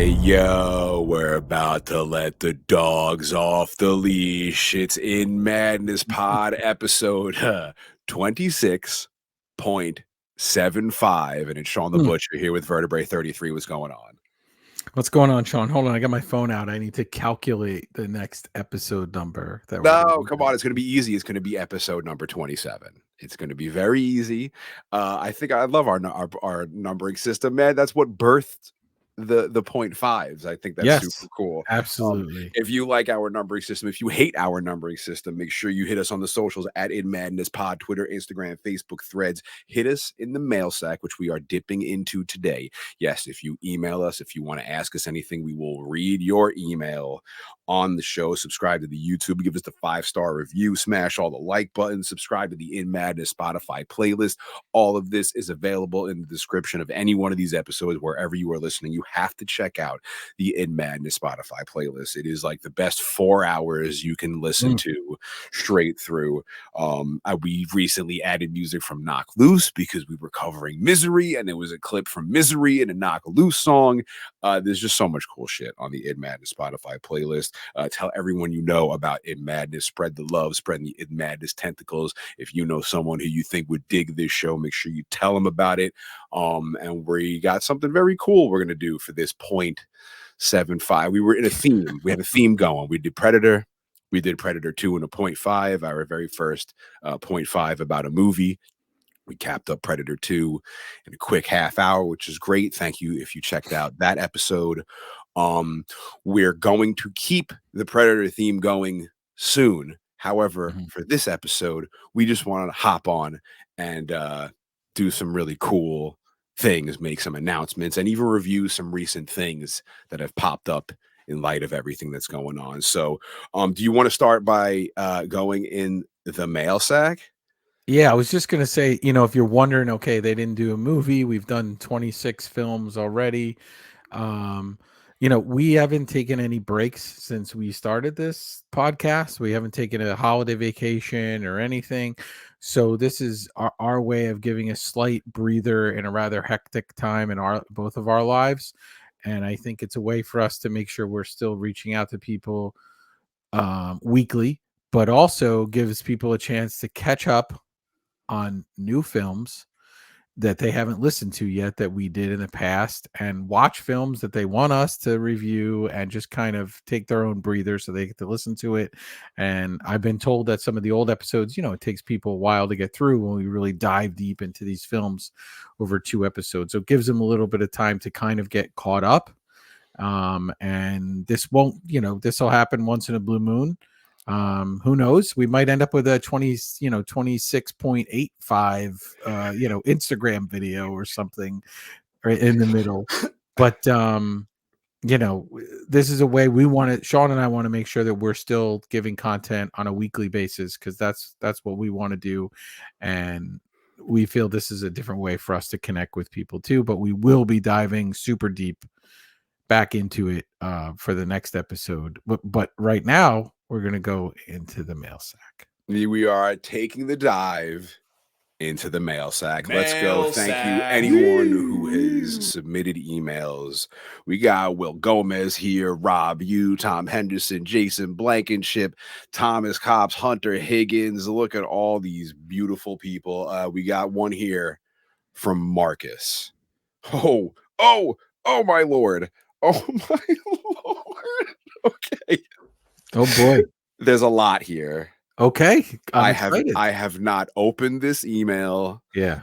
Hey, yo, we're about to let the dogs off the leash. It's In Madness Pod episode 26.75. And it's Shawn the Hmm. Butcher here with Vertebrae 33. What's going on? What's going on, Shawn? Hold on, I got my phone out. I need to calculate the next episode number that we're gonna No, be come on. It's going to be easy. It's going to be episode number 27. It's going to be very easy. I think I love our numbering system, man. That's what birthed the point fives. I think that's super Yes, cool. absolutely. If you like our numbering system, if you hate our numbering system, make sure you hit us on the socials at In Madness Pod, Twitter, Instagram, Facebook, Threads. Hit us in the mail sack, which we are dipping into today. Yes, if you email us, if you want to ask us anything, we will read your email on the show. Subscribe to the YouTube, give us the 5-star review, smash all the like buttons, subscribe to the In Madness Spotify playlist. All of this is available in the description of any one of these episodes. Wherever you are listening, you have to check out the In Madness Spotify playlist. It is like the best 4 hours you can listen Mm. to straight through. We recently added music from Knock Loose because we were covering Misery, and there was a clip from Misery and a Knock Loose song. There's just so much cool shit on the In Madness Spotify playlist. Tell everyone you know about In Madness. Spread the love, spread the In Madness tentacles. If you know someone who you think would dig this show, make sure you tell them about it. And we got something very cool we're gonna do for this 0.75. We were in a theme. We had a theme going. We did Predator. We did Predator 2 and a 0.5, our very first 0.5 about a movie. We capped up Predator 2 in a quick half hour, which is great. Thank you if you checked out that episode. We're going to keep the Predator theme going soon. However, Mhm. for this episode, we just wanted to hop on and do some really cool things, make some announcements, and even review some recent things that have popped up in light of everything that's going on. So, do you want to start by going in the mail sack? Yeah, I was just gonna say, if you're wondering, okay, they didn't do a movie. We've done 26 films already. Um, we haven't taken any breaks since we started this podcast. We haven't taken a holiday vacation or anything. So this is our way of giving a slight breather in a rather hectic time in our both of our lives. And I think it's a way for us to make sure we're still reaching out to people weekly, but also gives people a chance to catch up on new films that they haven't listened to yet that we did in the past, and watch films that they want us to review, and just kind of take their own breather so they get to listen to it. And I've been told that some of the old episodes, it takes people a while to get through when we really dive deep into these films over 2 episodes. So it gives them a little bit of time to kind of get caught up. And this won't, this will happen once in a blue moon. Who knows, we might end up with a 26.85 Instagram video or something right in the middle. But this is a way we want to, Shawn and I want to make sure that we're still giving content on a weekly basis, because that's what we want to do. And we feel this is a different way for us to connect with people too. But we will be diving super deep back into it for the next episode. But right now, we're going to go into the mail sack. We are taking the dive into the mail sack. Let's go. Mail Thank you, sack. anyone who has submitted emails. We got Will Gomez here, Rob Yu, Tom Henderson, Jason Blankenship, Thomas Cobbs, Hunter Higgins. Look at all these beautiful people. We got one here from Marcus. Oh, my lord. Oh my lord. Okay. Oh boy. There's a lot here. Okay. I'm I excited. have not opened this email. Yeah.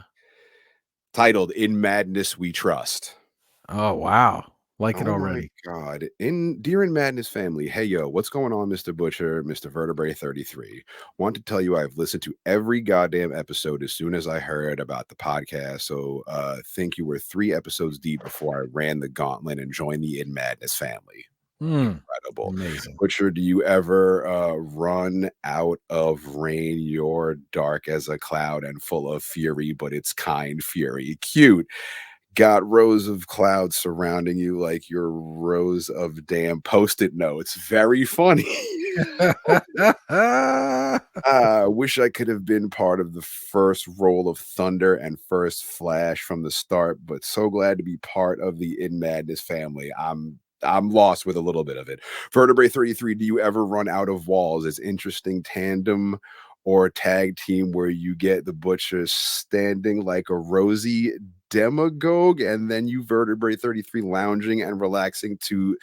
Titled "In Madness We Trust." Oh, wow. Like it Oh my already. god. Dear In Madness family, hey yo, what's going on, Mr. Butcher, Mr. Vertebrae 33? Want to tell you I've listened to every goddamn episode as soon as I heard about the podcast. So think you were 3 episodes deep before I ran the gauntlet and joined the In Madness family. Incredible. Amazing. Butcher, do you ever run out of rain? You're dark as a cloud and full of fury, but it's kind fury. Cute. Got rows of clouds surrounding you like your rows of damn post-it notes. Very funny. Wish I could have been part of the first roll of thunder and first flash from the start, but so glad to be part of the In Madness family. I'm I'm lost with a little bit of it. Vertebrae 33, do you ever run out of walls? It's interesting tandem or tag team where you get the butcher standing like a rosy demagogue, and then you Vertebrae 33 lounging and relaxing to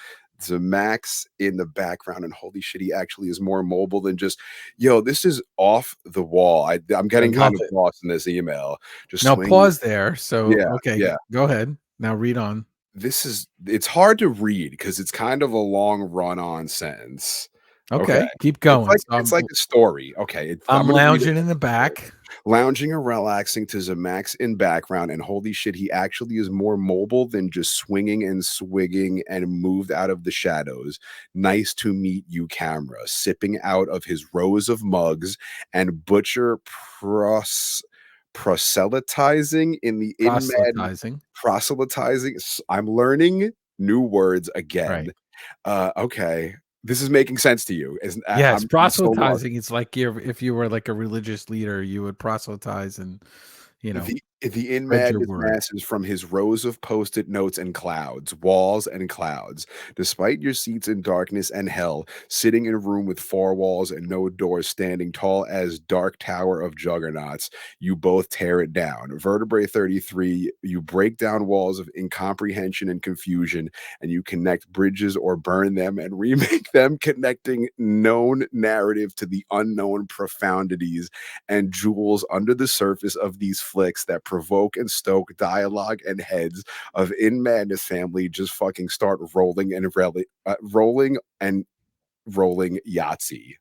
the max in the background. And holy shit, he actually is more mobile than just, yo, this is off the wall. I'm I getting love kind of it. lost in this email. Just Now swinging. pause there. So, Yeah, okay, yeah. go ahead. Now read on. It's hard to read because it's kind of a long run-on sentence. Okay. Okay, keep It's going. like So it's like a story. Okay, I'm I'm gonna read it lounging like in the a story. back. Lounging and relaxing to Zamax in background, and holy shit, he actually is more mobile than just swinging and swigging and moved out of the shadows. Nice to meet you, camera. Sipping out of his rows of mugs and butcher proselytizing in the in mad Proselytizing. proselytizing. I'm learning new words again. Right. Okay, this is making sense to you. Is Yes, I'm so lost. proselytizing, it's like you're if you were like a religious leader, you would proselytize and, you know, The in spread your madness word. masses from his rows of post-it notes and clouds, walls and clouds. Despite your seats in darkness and hell, sitting in a room with four walls and no doors, standing tall as dark tower of juggernauts, you both tear it down. Vertebrae 33, you break down walls of incomprehension and confusion, and you connect bridges or burn them and remake them, connecting known narrative to the unknown profundities and jewels under the surface of these flicks that provoke and stoke dialogue and heads of in madness family just fucking start rolling and rolling Yahtzee.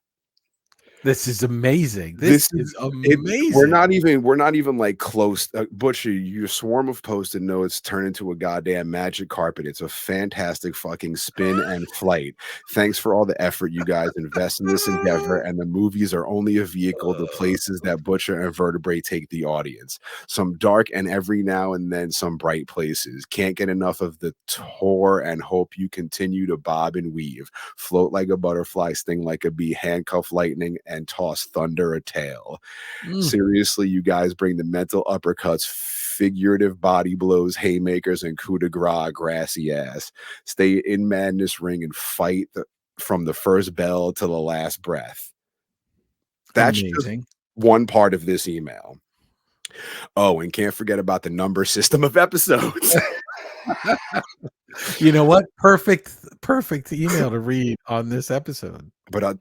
This is amazing. This This is is it. We're amazing. not even we're not even like close. Butcher, your swarm of post-it notes turn into a goddamn magic carpet. It's a fantastic fucking spin and flight. Thanks for all the effort you guys invest in this endeavor. And the movies are only a vehicle to places that Butcher and Vertebrae take the audience. Some dark and every now and then some bright places. Can't get enough of the tour and hope you continue to bob and weave, float like a butterfly, sting like a bee, handcuff lightning, and toss thunder a tail. Mm, Seriously, you guys bring the mental uppercuts, figurative body blows, haymakers, and coup de grace, grassy ass. Stay in madness ring and fight from the first bell to the last breath. That's just amazing. one part of this email. Oh, and can't forget about the number system of episodes. You know what? Perfect email to read on this episode. But I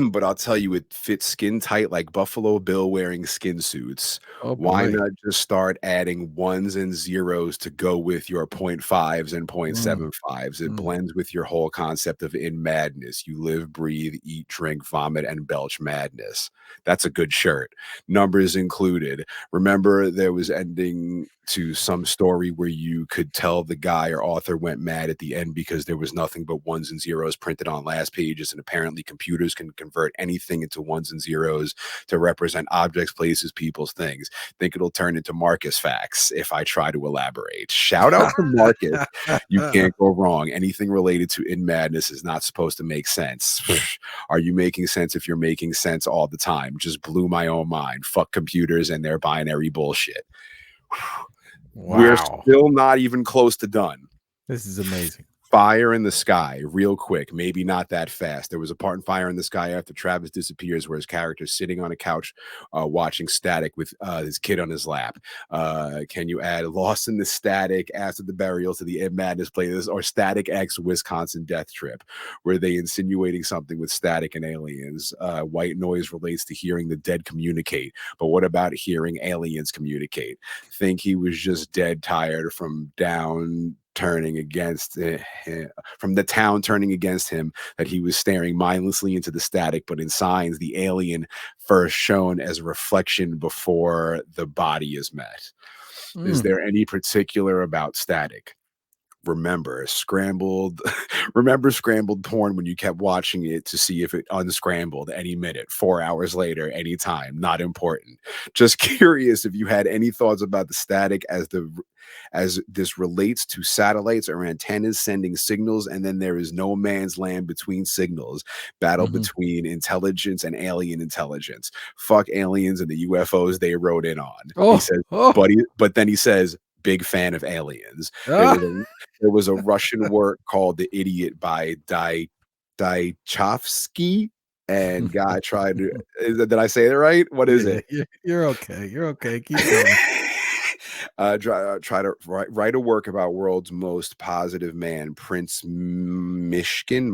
but I'll tell you, it fits skin tight like Buffalo Bill wearing skin suits. Oh Why boy. not just start adding ones and zeros to go with your point fives and point Mm, seven fives? It mm. blends with your whole concept of in madness. You live, breathe, eat, drink, vomit, and belch madness. That's a good shirt. Numbers included. Remember, there was ending to some story where you could tell the guy or author went mad at the end because there was nothing but ones and zeros printed on last pages, and apparently computers can convert anything into ones and zeros to represent objects, places, people's things. Think it'll turn into Marcus facts if I try to elaborate. Shout out to Marcus. You can't go wrong. Anything related to in madness is not supposed to make sense. Are you making sense if you're making sense all the time? Just blew my own mind. Fuck computers and their binary bullshit. We're Wow. still not even close to done. This is amazing. Fire in the Sky, real quick, maybe not that fast. There was a part in Fire in the Sky after Travis disappears where his character's sitting on a couch watching Static with his kid on his lap. Can you add Lost in the Static after the burial to the Ed Madness playlist, or Static X Wisconsin Death Trip? Were they insinuating something with Static and aliens? White noise relates to hearing the dead communicate, but what about hearing aliens communicate? Think he was just dead tired from turning against from the town turning against him, that he was staring mindlessly into the static, but in signs the alien first shown as a reflection before the body is met. Is Mm, there any particular about Static? Remember scrambled remember scrambled porn when you kept watching it to see if it unscrambled any minute, 4 hours later, anytime, not important. Just curious if you had any thoughts about the static as this relates to satellites or antennas sending signals, and then there is no man's land between signals, battle mhm. between intelligence and alien intelligence. Fuck aliens and the UFOs they rode in on. He Oh, says, oh, but then he says, big fan of aliens. There Ah! was a there was a Russian work called The Idiot by Dichovsky, and guy tried to did I say it right? What is Yeah, it? you're okay. You're okay. Keep going. Try to write a work about world's most positive man, Prince Mishkin,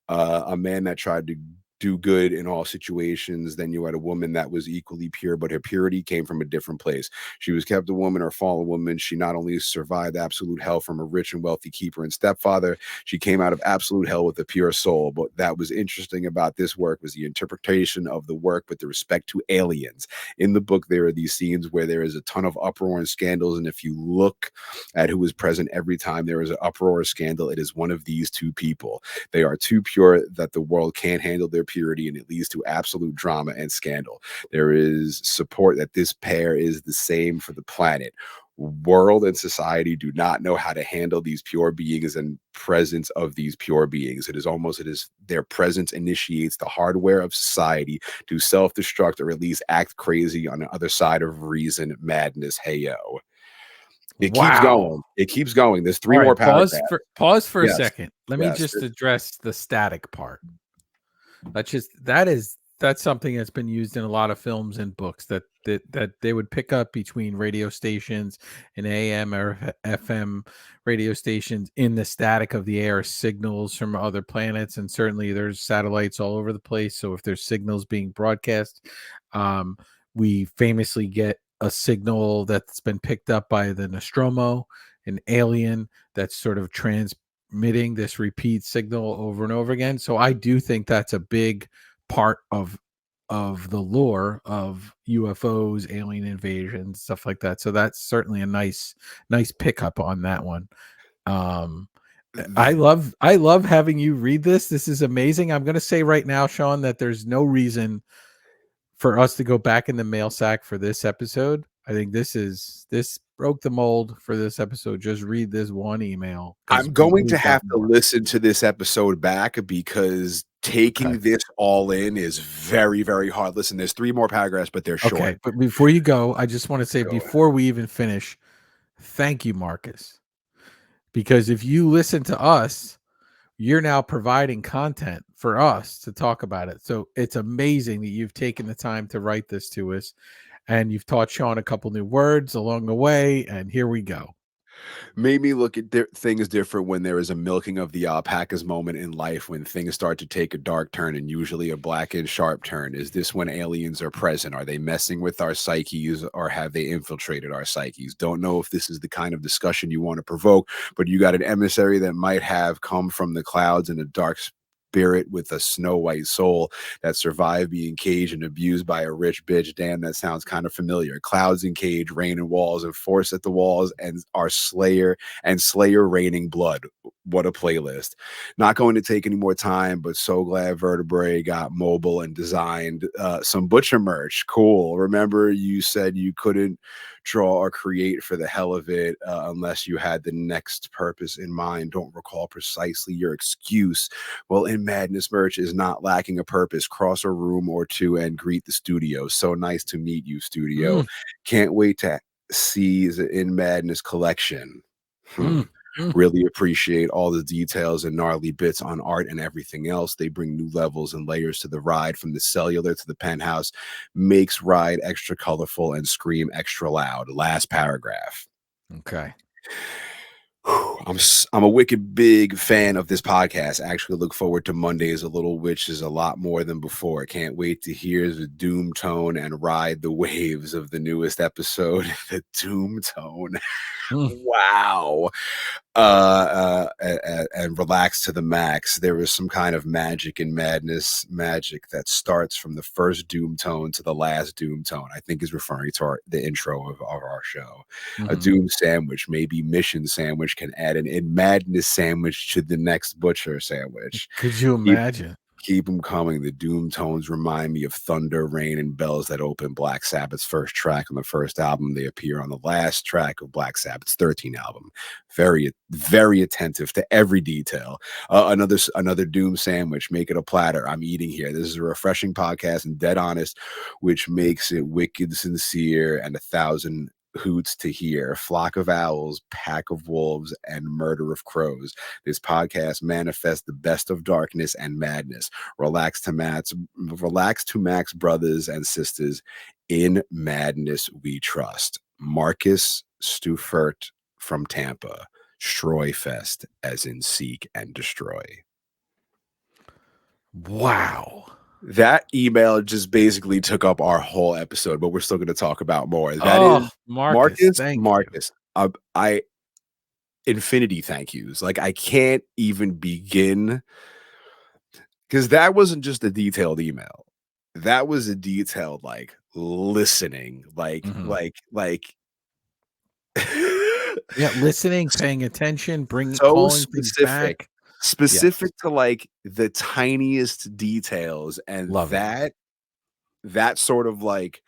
a man that tried to do good in all situations. Then you had a woman that was equally pure, but her purity came from a different place. She was kept a woman or fallen woman. She not only survived absolute hell from a rich and wealthy keeper and stepfather, she came out of absolute hell with a pure soul. But that was interesting about this work was the interpretation of the work with the respect to aliens. In the book, there are these scenes where there is a ton of uproar and scandals, and if you look at who is present every time there is an uproar or scandal, it is one of these two people. They are too pure that the world can't handle their purity, and it leads to absolute drama and scandal. There is support that this pair is the same for the planet. World and society do not know how to handle these pure beings and presence of these pure beings. It is their presence initiates the hardware of society to self-destruct or at least act crazy on the other side of reason, madness. Hey yo. It keeps Wow. going. It keeps going. There's All three more right, paragraphs. pause for a Yes. second. Let me Yes. just address the static part. That's something that's been used in a lot of films and books that they would pick up between radio stations and AM or FM radio stations in the static of the air signals from other planets, and certainly there's satellites all over the place. So if there's signals being broadcast, um, we famously get a signal that's been picked up by the Nostromo, an alien that's sort of transmitting this repeat signal over and over again. So I do think that's a big part of the lore of UFOs, alien invasions, stuff like that. So that's certainly a nice pickup on that one. Um I love having you read this. This is amazing. I'm going to say right now, Shawn, that there's no reason for us to go back in the mail sack for this episode. I think this broke the mold for this episode. Just read this one email because I'm going to we've got have to more. listen to this episode back because Okay. taking this all in is very, very hard. Listen, there's three more paragraphs, but they're short. Okay, but before you go, I just want to say Go before we even finish, thank you, Marcus. Because if you listen to us, you're now providing content for us to talk about it. So it's amazing that you've taken the time to write this to us and you've taught Shawn a couple new words along the way. And here we go. made me look at things different when there is a milking of the alpacas moment in life when things start to take a dark turn and usually a black and sharp turn. Is this when aliens are present? Are they messing with our psyches or have they infiltrated our psyches? Don't know if this is the kind of discussion you want to provoke, but you got an emissary that might have come from the clouds in a dark spirit with a snow white soul that survived being caged and abused by a rich bitch. Damn, that sounds kind of familiar. Clouds in cage, rain in walls, and force at the walls, and our Slayer raining blood. What a playlist. Not going to take any more time, but so glad Vertebrae got mobile and designed some Butcher merch. Cool. Remember, you said you couldn't draw or create for the hell of it unless you had the next purpose in mind. Don't recall precisely your excuse. Well, in Madness merch is not lacking a purpose. Cross a room or two and greet the studio. So nice to meet you, studio. Mm, Can't wait to see the In Madness collection. Hmm. mm, mm. Really appreciate all the details and gnarly bits on art and everything else. They bring new levels and layers to the ride from the cellular to the penthouse, makes ride extra colorful and scream extra loud. Last paragraph. Okay. I'm a wicked big fan of this podcast. Actually, look forward to Mondays a little, which is a lot more than before. Can't wait to hear the doom tone and ride the waves of the newest episode. The doom tone. Mm, Wow. And relax to the max. There is some kind of magic in Madness magic that starts from the first doom tone to the last doom tone. I think is referring to the intro of our show. A mhm. doom sandwich, maybe mission sandwich, can add an in Madness sandwich to the next butcher sandwich. Could you Keep imagine? Keep them coming. The doom tones remind me of thunder, rain, and bells that open Black Sabbath's first track on the first album. They appear on the last track of Black Sabbath's 13th album. Very, very attentive to every detail. Another doom sandwich. Make it a platter. I'm eating here. This is a refreshing podcast and dead honest, which makes it wicked sincere and hoots to hear, flock of owls, pack of wolves, and murder of crows. This podcast manifests the best of darkness and madness. Relax to Max brothers and sisters. In madness we trust. Marcus Stufert from Tampa. Stroyfest, as in seek and destroy. Wow. That email just basically took up our whole episode, but we're still going to talk about more. That is Oh, Marcus, Marcus. thank you. Marcus. I infinity thank yous. Like I can't even begin because that wasn't just a detailed email. That was a detailed like listening, Mhm. like Yeah, listening, paying attention, so calling things specific, back. Yes, specific to like the tiniest details, and love it. that sort of like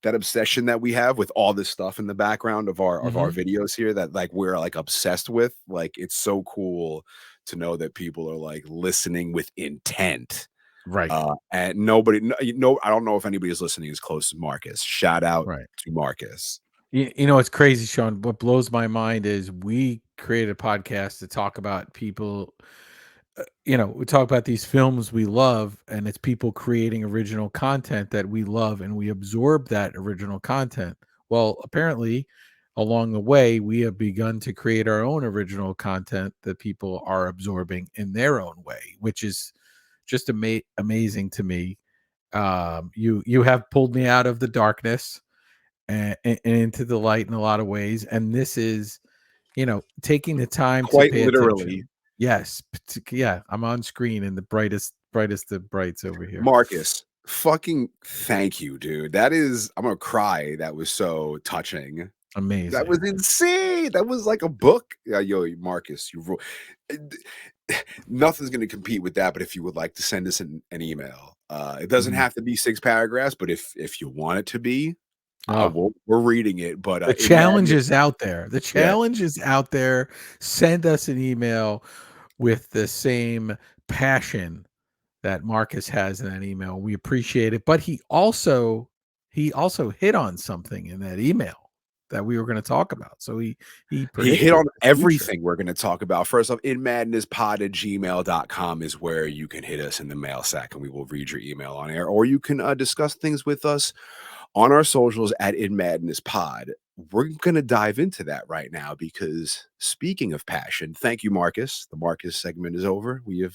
that obsession that we have with all this stuff in the background of our Mhm. videos here that like we're like obsessed with. Like it's so cool to know that people are like listening with intent. Right, And nobody, no, I don't know if anybody's listening as close as Marcus. Shout out right. to Marcus. You know, it's crazy, Sean. What blows my mind is we created a podcast to talk about people. We talk about these films we love, and it's people creating original content that we love, and we absorb that original content. Well, apparently, along the way, we have begun to create our own original content that people are absorbing in their own way, which is just amazing to me. You have pulled me out of the darkness and into the light in a lot of ways, and this is taking the time to Quite pay literally. attention. Yes, yeah, I'm on screen in the brightest of brights over here. Marcus, fucking thank you, dude. That is, I'm gonna cry. That was so touching. That was Amazing. insane. That was like a book. Yeah, yo, Marcus, nothing's going to compete with that. But if you would like to send us an email, it doesn't Mhm. have to be 6 paragraphs. But if you want it to be, Oh, we're reading it. But the in challenge madness, is out there. The yeah, challenge is out there. Send us an email with the same passion that Marcus has in that email. We appreciate it. But he also hit on something in that email that we were going to talk about. So he he hit predicted on the future. everything we're going to talk about. First off, inmadnesspod@gmail.com is where you can hit us in the mail sack and we will read your email on air, or you can discuss things with us on our socials at In Madness Pod. We're going to dive into that right now because speaking of passion, thank you, Marcus. The Marcus segment is over. We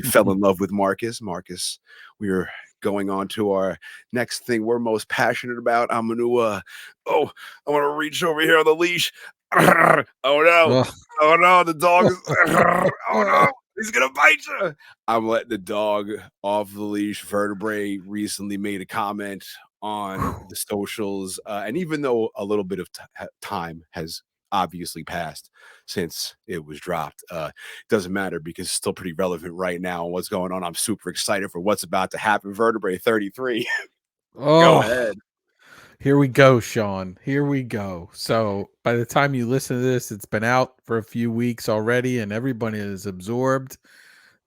fell in love with Marcus. Marcus, we are going on to our next thing we're most passionate about. I'm going to oh, I want to reach over here on the leash. Oh no. Oh. Oh no, the dog is oh no, he's gonna bite you. I'm letting the dog off the leash. Vertebrae recently made a comment on the socials. And even though a little bit of time has obviously passed since it was dropped, doesn't matter because it's still pretty relevant right now. And what's going on? I'm super excited for what's about to happen. Vertebrae 33. Go Oh, ahead. here we go, Sean. Here we go. So by the time you listen to this, it's been out for a few weeks already, and everybody has absorbed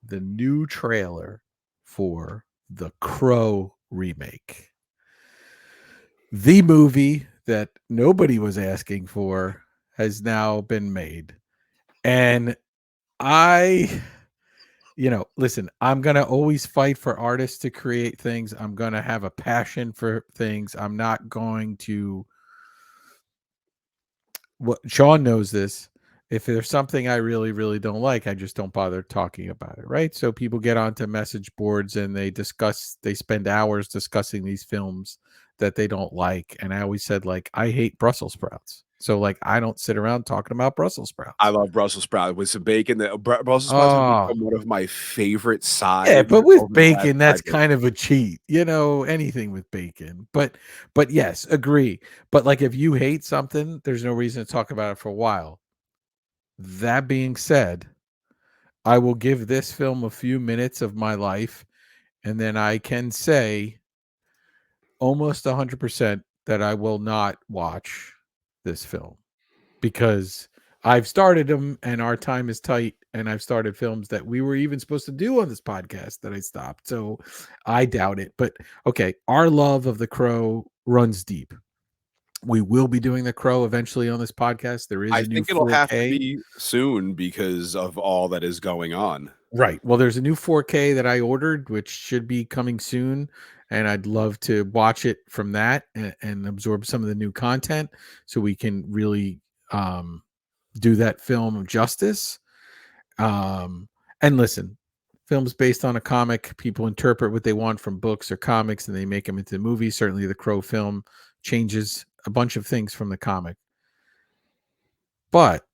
the new trailer for the Crow remake. The movie that nobody was asking for has now been made. And I listen, I'm going to always fight for artists to create things. I'm going to have a passion for things. I'm not going to what Shawn knows this. If there's something I really, really don't like, I just don't bother talking about it, right? So people get onto message boards and they spend hours discussing these films that they don't like. And I always said, like, I hate Brussels sprouts. So, like, I don't sit around talking about Brussels I sprouts. love Brussels sprouts with some bacon. The Brussels sprouts have Oh, become one of my favorite yeah, sides but with over the last bacon, that's 5 years. kind of a cheat, anything with bacon. But yes, agree. But like if you hate something, there's no reason to talk about it for a while. That being said, I will give this film a few minutes of my life, and then I can say almost 100% that I will not watch this film because I've started them and our time is tight, and I've started films that we were even supposed to do on this podcast that I stopped. So I doubt it. But okay, our love of The Crow runs deep. We will be doing The Crow eventually on this podcast. There is I a new think it'll have to 4K. be soon because of all that is going on. Right. Well, there's a new 4K that I ordered, which should be coming soon. And I'd love to watch it from that and absorb some of the new content so we can really do that film justice. And listen, films based on a comic, people interpret what they want from books or comics and they make them into movies. Certainly, the Crow film changes a bunch of things from the comic. But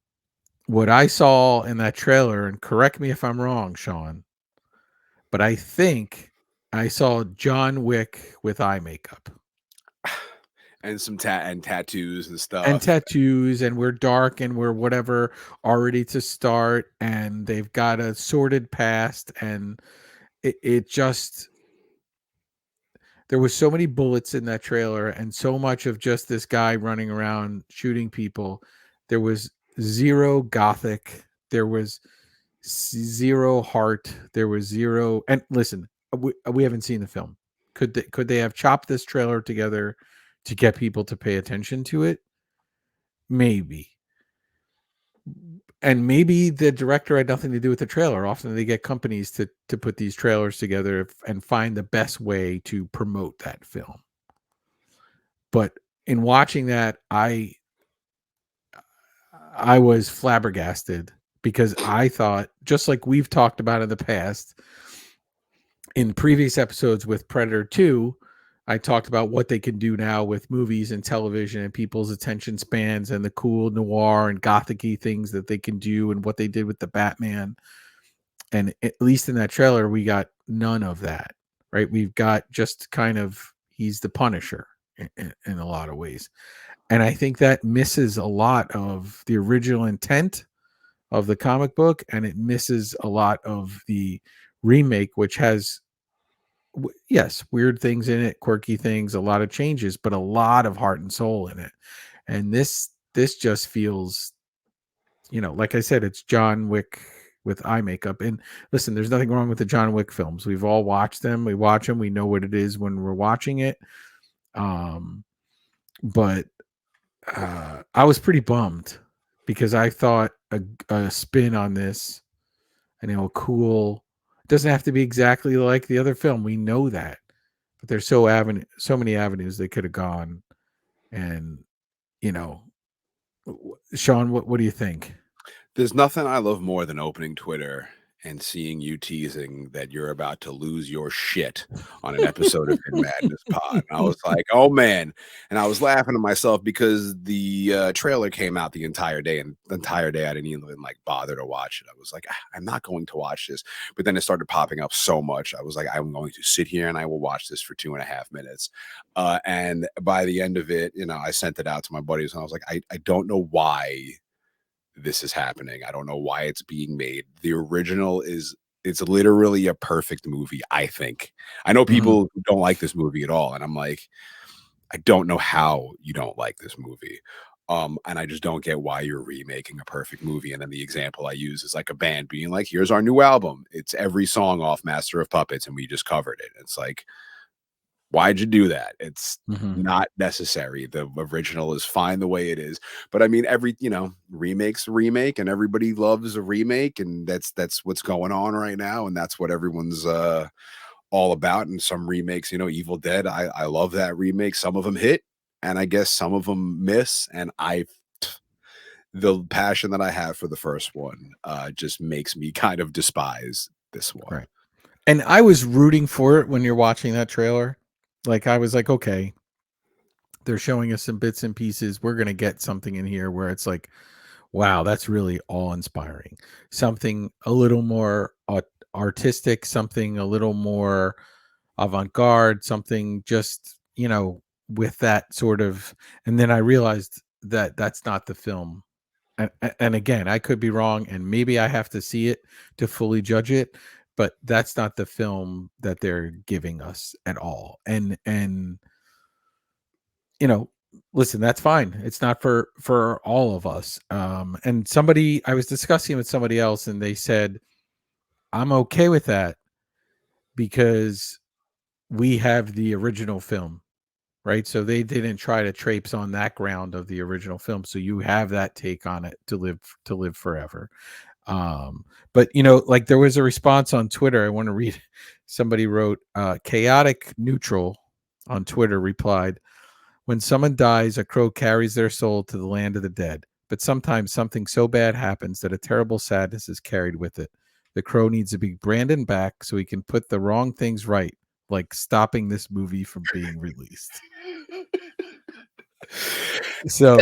what I saw in that trailer, and correct me if I'm wrong, Shawn, but I think I saw John Wick with eye makeup And some tattoos and and stuff. tattoos, and we're dark and we're whatever already to start, and they've got a sordid past, and it just there was so many bullets in that trailer and so much of just this guy running around shooting people. There was zero gothic. There was zero heart. There was zero. And listen, we haven't seen the film. Could they have chopped this trailer together to get people to pay attention to it? Maybe. And maybe the director had nothing to do with the trailer. Often they get companies to put these trailers together and find the best way to promote that film. But in watching that, I was flabbergasted because I thought, just like we've talked about in the past, in previous episodes with Predator 2, I talked about what they can do now with movies and television and people's attention spans and the cool noir and gothic-y things that they can do and what they did with the Batman. And at least in that trailer, we got none of that, right? We've got just kind of, he's the Punisher in a lot of ways. And I think that misses a lot of the original intent of the comic book, and it misses a lot of the remake, which has, yes, weird things in it, quirky things, a lot of changes, but a lot of heart and soul in it. And this just feels, like I said, it's John Wick with eye makeup. And listen, there's nothing wrong with the John Wick films. We've all watched them. We watch them. We know what it is when we're watching it. But I was pretty bummed because I thought a spin on this, a cool. It doesn't have to be exactly like the other film. We know that, but there's so many avenues they could have gone. And Shawn, what do you think? There's nothing I love more than opening Twitter and seeing you teasing that you're about to lose your shit on an episode of Hidden Madness Pod. And I was like, oh man. And I was laughing to myself because the trailer came out the entire day, and the entire day I didn't even like bother to watch it. I was like, I'm not going to watch this. But then it started popping up so much. I was like, I'm going to sit here and I will watch this for 2.5 minutes. And by the end of it, I sent it out to my buddies and I was like, I don't know why this is happening. I don't know why it's being made. The original it's literally a perfect movie, I think. I know Mhm. people who don't like this movie at all, and I'm like, I don't know how you don't like this movie. And I just don't get why you're remaking a perfect movie. And then the example I use is like a band being like, here's our new album. It's every song off Master of Puppets, and we just covered it. It's like, why'd you do that? It's Mhm. not necessary. The original is fine the way it is. But I mean, remake's a remake, and everybody loves a remake, and that's what's going on right now, and that's what everyone's all about. And some remakes, Evil Dead, I love that remake. Some of them hit, and I guess some of them miss. And the passion that I have for the first one just makes me kind of despise this one. Right. And I was rooting for it when you're watching that trailer. Like I was like, okay, they're showing us some bits and pieces. We're gonna get something in here where it's like, wow, that's really awe-inspiring. Something a little more artistic, something a little more avant-garde, something just, with that sort of. And then I realized that that's not the film. And again, I could be wrong, and maybe I have to see it to fully judge it, but that's not the film that they're giving us at all. And you know, listen, that's fine. It's not for all of us. And somebody I was discussing with somebody else, and they said, I'm okay with that because we have the original film, right? So they didn't try to traipse on that ground of the original film. So you have that take on it to live forever. But like there was a response on Twitter. I want to read. Somebody wrote, chaotic neutral on Twitter replied, when someone dies, a crow carries their soul to the land of the dead. But sometimes something so bad happens that a terrible sadness is carried with it. The crow needs to be branded back so he can put the wrong things right, like stopping this movie from being released. So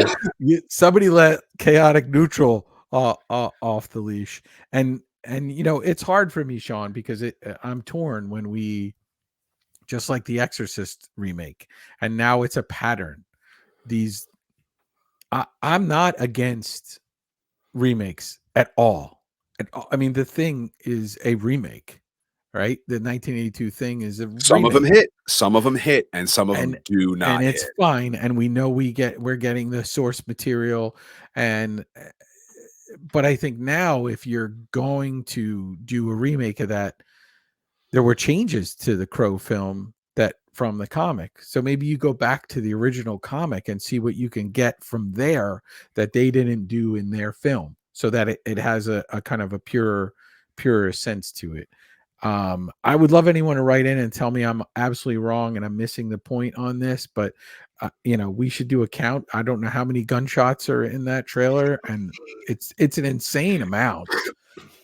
somebody let chaotic neutral off the leash, and it's hard for me, Shawn, because I'm torn when we just like the Exorcist remake, and now it's a pattern. These I'm not against remakes at all. I mean, The Thing is a remake, right? The 1982 Thing is a Some of them remake, hit, some of them hit, and some of and them do and not it's hit. fine, and we know we're getting the source material, and but I think now if you're going to do a remake of that, there were changes to the Crow film that from the comic. So maybe you go back to the original comic and see what you can get from there that they didn't do in their film, so that it has a kind of a purer sense to it. I would love anyone to write in and tell me I'm absolutely wrong and I'm missing the point on this, but we should do a count. I don't know how many gunshots are in that trailer, and it's an insane amount,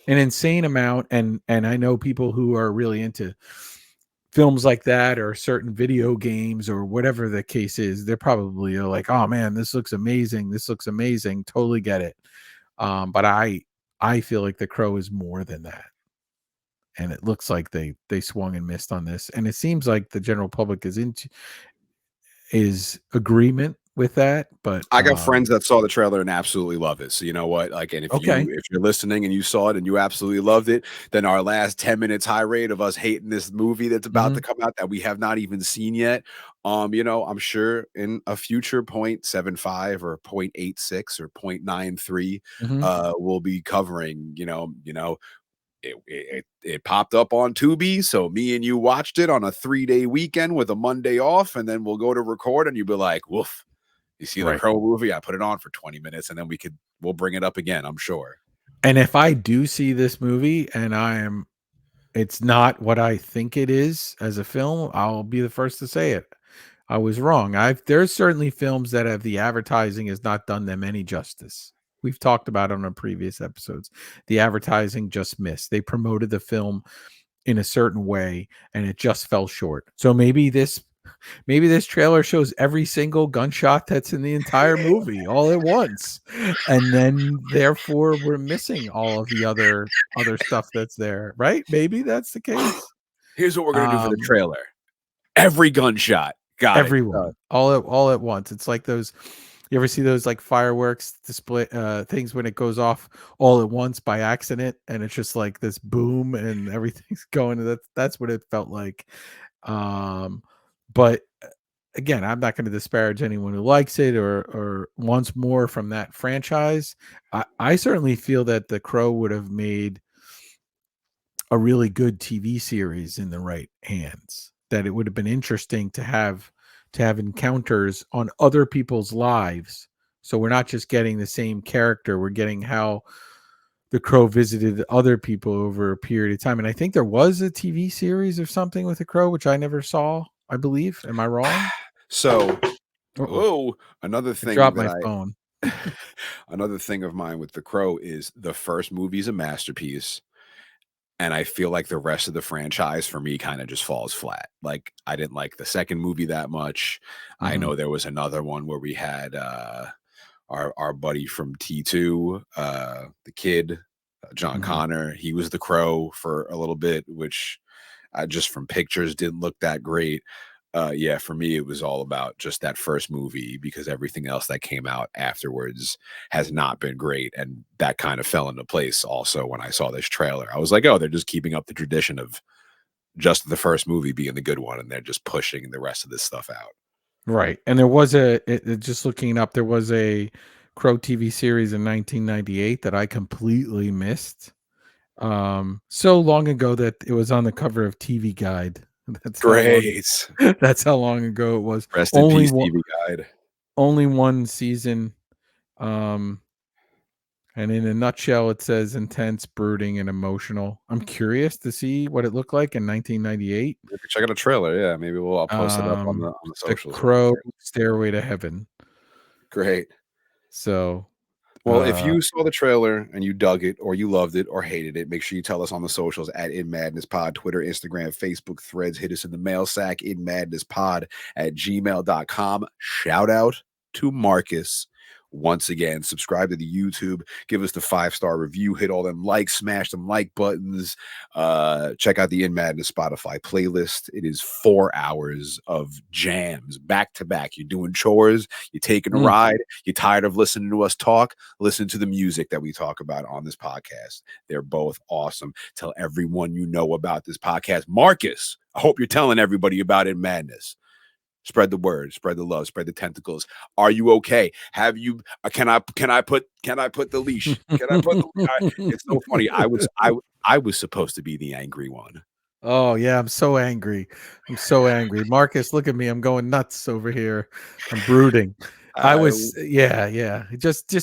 and I know people who are really into films like that or certain video games or whatever the case is. They're probably like, oh man, this looks amazing, totally get it. But I feel like The Crow is more than that, and it looks like they swung and missed on this, and it seems like the general public is agreement with that. But I got friends that saw the trailer and absolutely love it. So you know what? Like, and okay. if you're listening and you saw it and you absolutely loved it, then our last 10 minutes high rate of us hating this movie that's about to Hmm. come out that we have not even seen yet. I'm sure in a future 0.75 or 0.86 or 0.93, Hmm. we'll be covering, it popped up on Tubi, so me and you watched it on a 3-day weekend with a Monday off, and then we'll go to record, and you'll be like, "Woof, you see the Right. Crow movie? I put it on for 20 minutes, and then we'll bring it up again, I'm sure." And if I do see this movie and it's not what I think it is as a film, I'll be the first to say it. I was wrong. There's certainly films that have the advertising has not done them any justice. We've talked about it on previous episodes. The advertising just missed. They promoted the film in a certain way and it just fell short. So maybe this trailer shows every single gunshot that's in the entire movie all at once, and then therefore we're missing all of the other stuff that's there, right? Maybe that's the case. Here's what we're gonna do for the um trailer. Every gunshot. Got it. Everyone, all at once. It's like those. You ever see those like fireworks display things when it goes off all at once by accident, and it's just like this boom and everything's going. That's what it felt like. But again, I'm not going to disparage anyone who likes it or wants more from that franchise. I certainly feel that The Crow would have made a really good TV series in the right hands. That it would have been interesting to have encounters on other people's lives. So we're not just getting the same character, we're getting how the Crow visited other people over a period of time. And I think there was a TV series or something with the Crow, which I never saw, I believe. Am I wrong? So, Uh-oh. oh, another I thing dropped that my I phone. another thing of mine with The Crow is the first movie's a masterpiece. And I feel like the rest of the franchise for me kind of just falls flat. Like I didn't like the second movie that much. I Mhm. know there was another one where we had our buddy from T2, the kid, John Mhm. Connor. He was the Crow for a little bit, which just from pictures didn't look that great. Yeah, for me, it was all about just that first movie because everything else that came out afterwards has not been great. And that kind of fell into place also when I saw this trailer. I was like, oh, they're just keeping up the tradition of just the first movie being the good one, and they're just pushing the rest of this stuff out. Right. And there was just looking it up, there was a Crow TV series in 1998 that I completely missed. So long ago that it was on the cover of TV Guide. That's how long. Great. That's how long ago it was. Rest in Only peace, one. TV Guide. Only one season. Um, and in a nutshell, it says intense, brooding, and emotional. I'm curious to see what it looked like in 1998. Check out a trailer. Yeah, maybe I'll post it up on the The socials or Crow, whatever. Stairway to Heaven. Great. So, Well, if uh, you saw the trailer and you dug it or you loved it or hated it, make sure you tell us on the socials at In Madness Pod, Twitter, Instagram, Facebook, Threads. Hit us in the mail sack, inmadnesspod at gmail.com. Shout out to Marcus. Once again, subscribe to the YouTube, give us the 5-star review, hit all them likes, smash them like buttons. Check out the In Madness Spotify playlist. It is 4 hours of jams back to back. You're doing chores, you're taking a mm, ride, you're tired of listening to us talk. Listen to the music that we talk about on this podcast. They're both awesome. Tell everyone you know about this podcast. Marcus, I hope you're telling everybody about it, Madness. Spread the word, spread the love, spread the tentacles. Are you okay? Have you? Can I put the leash? Can I put the? It's so funny. I was supposed to be the angry one. oh yeah, I'm so angry. I'm so angry. Marcus, look at me. I'm going nuts over here. I'm brooding. I I was yeah. Just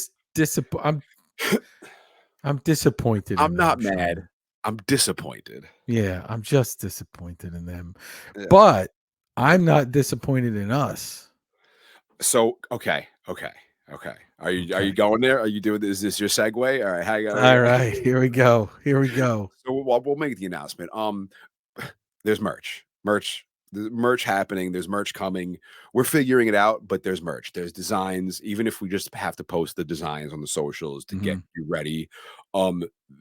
I'm disappointed in I'm them, not mad. Shawn. I'm disappointed. Yeah, I'm just disappointed in them. Yeah. But I'm not disappointed in us. So okay. Are you Okay. going there? Are you doing this? Is this your segue? All right, how you All right, here we go. Here we go. So we'll make the announcement. There's the merch happening. There's merch coming. We're figuring it out, but there's merch. There's designs. Even if we just have to post the designs on the socials to get Mhm. you ready,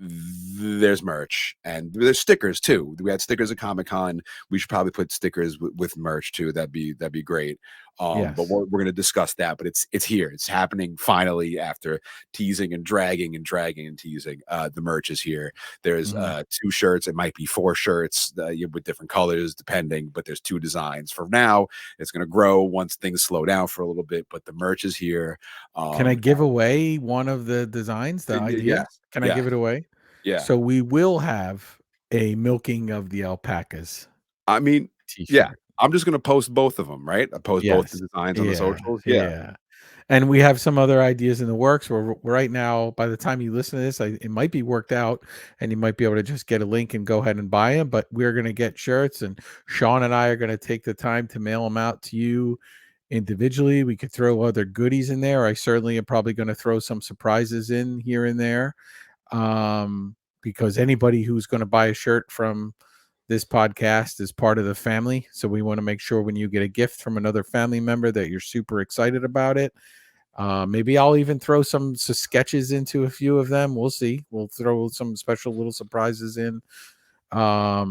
there's merch and there's stickers too. We had stickers at Comic Con. We should probably put stickers with merch too. That'd be great. But Yes. we're gonna discuss that. But it's here. It's happening finally after teasing and dragging and dragging and teasing. The merch is here. There's Mhm. 2 shirts. It might be 4 shirts with different colors, depending. But there's 2 designs. For now, it's going to grow once things slow down for a little bit. But the merch is here. Can I Um, give away one of the designs, the idea? yes, Can I yeah, give it away? yeah. So we will have a milking of the alpacas I mean, yeah. t-shirt. I'm just going to post both of them, right? I post both the Yes. designs on the Yeah. socials. Yeah, Yeah. And we have some other ideas in the works. We're right now, by the time you listen to this, it might be worked out and you might be able to just get a link and go ahead and buy them. But we're going to get shirts, and Shawn and I are going to take the time to mail them out to you individually. We could throw other goodies in there. I certainly am probably going to throw some surprises in here and there, because anybody who's going to buy a shirt from this podcast is part of the family. So we want to make sure when you get a gift from another family member that you're super excited about it. Maybe I'll even throw some sketches into a few of them. We'll see. We'll throw some special little surprises in. it's But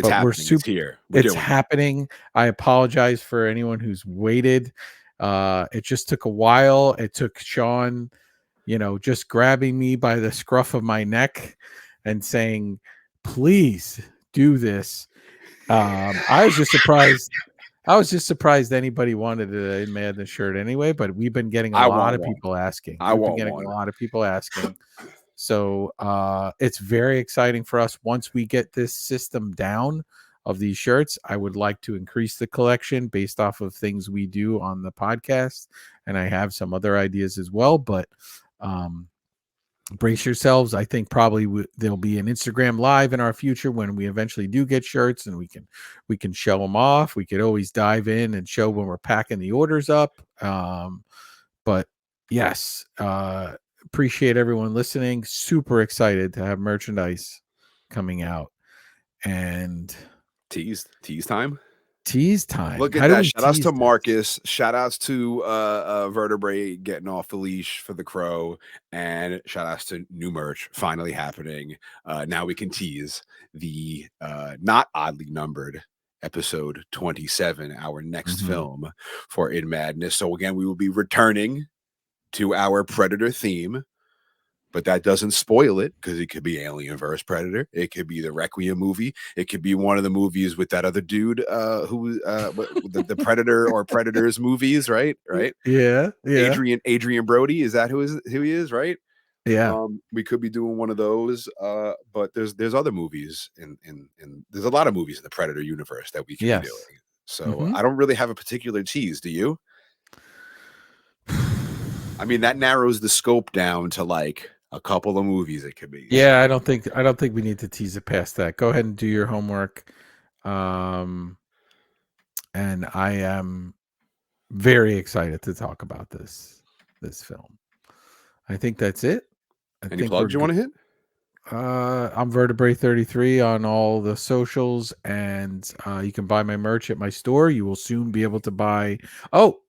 we're happening. It's super. here. We're It's doing it. happening. I apologize for anyone who's waited. It just took a while. It took Shawn, just grabbing me by the scruff of my neck and saying, "Please do this." I was just surprised. I was just surprised anybody wanted a Madness shirt anyway, but we've been getting a I lot want of one. people asking. I We've been want getting a one. lot of people asking. So it's very exciting for us. Once we get this system down of these shirts, I would like to increase the collection based off of things we do on the podcast. And I have some other ideas as well, but um, brace yourselves. I think probably there'll be an Instagram live in our future when we eventually do get shirts, and we can show them off. We could always dive in and show when we're packing the orders up. But yes, appreciate everyone listening. Super excited to have merchandise coming out, and Tease time. tease time. Look at How do that. we Shout outs tease to this? Marcus. Shout outs to Vertebrae getting off the leash for the Crow. And shout outs to new merch finally happening. Now we can tease the not oddly numbered episode 27, our next Mhm. film for In Madness. So again, we will be returning to our Predator theme. But that doesn't spoil it because it could be Alien vs Predator. It could be the Requiem movie. It could be one of the movies with that other dude who the Predator or Predators movies, right? Right. Yeah, yeah. Adrian Brody, is that who he is, right? Yeah. We could be doing one of those, but there's other movies in there's a lot of movies in the Predator universe that we could be doing. Yes. So Mhm. I don't really have a particular tease. Do you? I mean, that narrows the scope down to like a couple of movies it could be. So Yeah, I don't think we need to tease it past that. Go ahead and do your homework. Um, and I am very excited to talk about this film. I think that's it. I any think we're plugs you want good. to hit? I'm Vertebrae 33 on all the socials, and you can buy my merch at my store. You will soon be able to buy. Oh,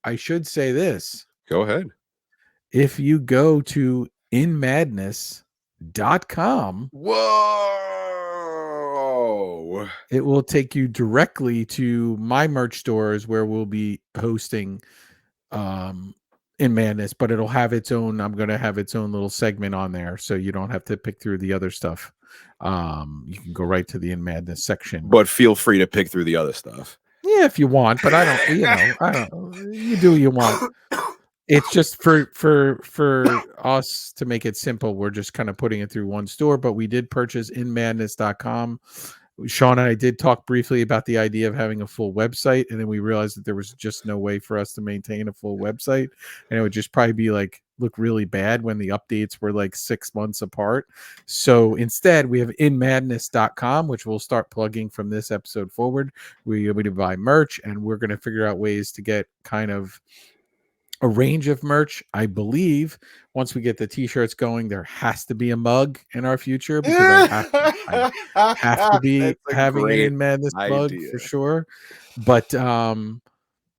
I should say this. Go ahead. If you go to inmadness.com, Whoa! it will take you directly to my merch stores where we'll be hosting in Madness, but it'll have its own. I'm going to have its own little segment on there, so you don't have to pick through the other stuff. You can go right to the In Madness section. But feel free to pick through the other stuff. Yeah, if you want, but I don't. I don't. You do what you want. It's just for us to make it simple. We're just kind of putting it through one store, but we did purchase inmadness.com. Shawn and I did talk briefly about the idea of having a full website, and then we realized that there was just no way for us to maintain a full website, and it would just probably be like look really bad when the updates were like 6 months apart. So instead, we have inmadness.com, which we'll start plugging from this episode forward. We're able to buy merch, and we're going to figure out ways to get kind of a range of merch. I believe once we get the t-shirts going, there has to be a mug in our future because I have to be That's a having an great In Madness mug idea. for sure. But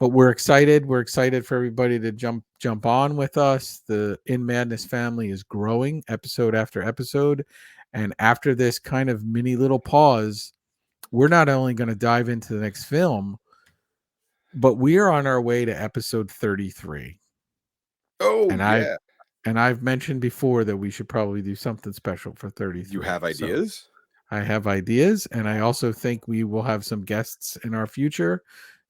we're excited. We're excited for everybody to jump on with us. The In Madness family is growing episode after episode. And after this kind of mini little pause, we're not only going to dive into the next film, but we are on our way to episode 33. Oh And I yeah. and I've mentioned before that we should probably do something special for You 33. have So ideas? I have ideas, and I also think we will have some guests in our future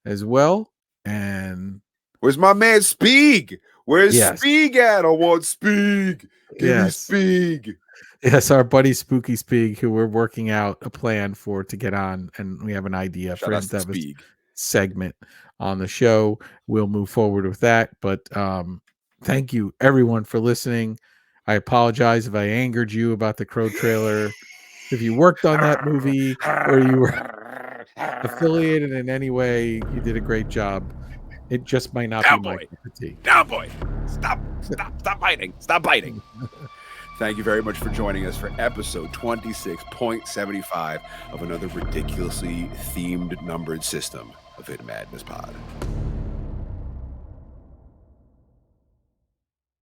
as well. And Where's my man Speeg? Where's yes, Speeg at? I want Speeg. Give me yes, Speeg. yes, our buddy Spooky Speak, who we're working out a plan for to get on, and we have an idea Shout for him out to to have a Speeg. segment on the show. We'll move forward with that. But thank you everyone for listening. I apologize if I angered you about the Crow trailer. If you worked on that movie or you were affiliated in any way, you did a great job. It just might not be my Cowboy. cup of tea. Cowboy. Stop biting. Stop biting. Thank you very much for joining us for episode 26.75 of another ridiculously themed numbered system of In Madness Pod.